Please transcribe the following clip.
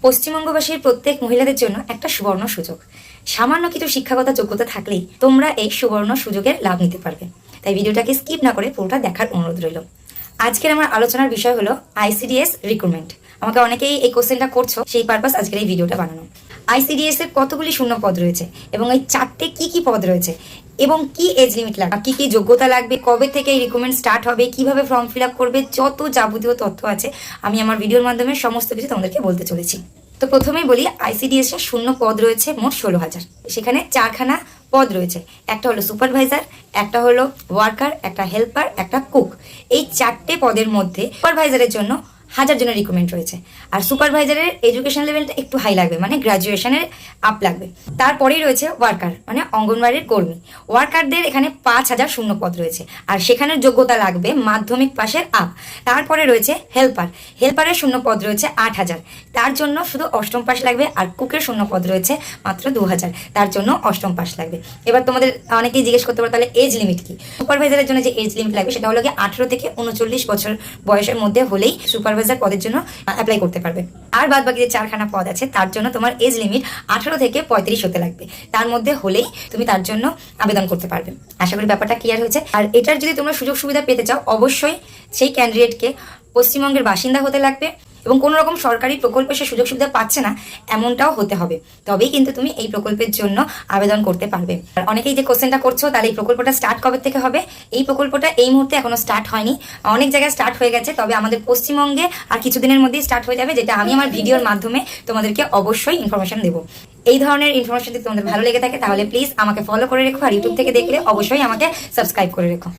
পশ্চিমবঙ্গবাসীর প্রত্যেক মহিলাদের জন্য একটা সুবর্ণ সুযোগ। সামান্য কিছু শিক্ষাগত যোগ্যতা থাকলেই তোমরা এই সুবর্ণ সুযোগের লাভ নিতে পারবে। তাই ভিডিওটাকে স্কিপ না করে পুরোটা দেখার অনুরোধ রইল। আজকের আমার আলোচনার বিষয় হলো আইসিডিএস রিক্রুটমেন্ট। আমাকে অনেকেই এই কোশ্চেনটা করছো, সেই পারপাস আজকের এই ভিডিওটা বানানো। আইসিডিএস এর কতগুলি শূন্য পদ রয়েছে এবং এই চারটে কি কি পদ রয়েছে এবং কি এজ লিমিট লাগবে, কি কি যোগ্যতা লাগবে, কবে থেকে এই রিক্রুটমেন্ট স্টার্ট হবে, কিভাবে ফর্ম ফিল আপ করবে, যত যাবতীয় তথ্য আছে আমি আমার ভিডিওর মাধ্যমে সমস্ত কিছু তোমাদেরকে বলতে চলেছি। তো প্রথমেই বলি, আইসিডিএস এর শূন্য পদ রয়েছে মোট 16,000। সেখানে 4খানা পদ রয়েছে। একটা হলো সুপারভাইজার, একটা হলো ওয়ার্কার, একটা হেল্পার, একটা কুক। এই চারটে পদের মধ্যে সুপারভাইজারের জন্য 1000 জনের রিক্রুটমেন্ট রয়েছে। আর সুপারভাইজারের এডুকেশন লেভেলটা একটু হাই লাগবে, মানে গ্রাজুয়েশনের আপ লাগবে। তারপরেই রয়েছে ওয়ার্কার, মানে অঙ্গনওয়াড়ির কর্মী। ওয়ার্কারদের এখানে 5000 শূন্য পদ রয়েছে, আর সেখানের যোগ্যতা লাগবে মাধ্যমিক পাশের আপ। তারপরে রয়েছে হেল্পার। হেল্পারের শূন্য পদ রয়েছে 8000, তার জন্য শুধু অষ্টম পাস লাগবে। আর কুকের শূন্য পদ রয়েছে মাত্র 2000, তার জন্য অষ্টম পাস লাগবে। এবার তোমাদের অনেকেই জিজ্ঞেস করতে পারো, তাহলে এজ লিমিট কি? সুপারভাইজারের জন্য যে এজ লিমিট লাগবে সেটা হলো কি 18 থেকে 39 বছর বয়সের মধ্যে হলেই সুপারভাইজার পদের জন্য অ্যাপ্লাই করতে পারবে। আর বাদ বাকি যে 4খানা পদ আছে তার জন্য তোমার এজ লিমিট 18 থেকে 35 হতে লাগবে। তার মধ্যে হলেই তুমি তার জন্য আবেদন করতে পারবে। আশা করি ব্যাপারটা ক্লিয়ার হয়েছে। আর এটার যদি তোমরা সুযোগ সুবিধা পেতে চাও, অবশ্যই সেই ক্যান্ডিডেটকে পশ্চিমবঙ্গের বাসিন্দা হতে লাগবে এবং কোনো রকম সরকারি প্রকল্পে সে সুযোগ সুবিধা পাচ্ছে না এমনটাও হতে হবে, তবেই কিন্তু তুমি এই প্রকল্পের জন্য আবেদন করতে পারবে। আর অনেকেই যে কোশ্চেনটা করছো, তাহলে এই প্রকল্পটা স্টার্ট কবে থেকে হবে? এই প্রকল্পটা এই মুহূর্তে এখনো স্টার্ট হয়নি, অনেক জায়গায় স্টার্ট হয়ে গেছে, তবে আমাদের পশ্চিমবঙ্গে আর কিছুদিনের মধ্যেই স্টার্ট হয়ে যাবে, যেটা আমি আমার ভিডিওর মাধ্যমে তোমাদেরকে অবশ্যই ইনফরমেশন দেবো। এই ধরনের ইনফরমেশন যদি তোমাদের ভালো লেগে থাকে তাহলে প্লিজ আমাকে ফলো করে রেখো, আর ইউটিউব থেকে দেখলে অবশ্যই আমাকে সাবস্ক্রাইব করে রেখো।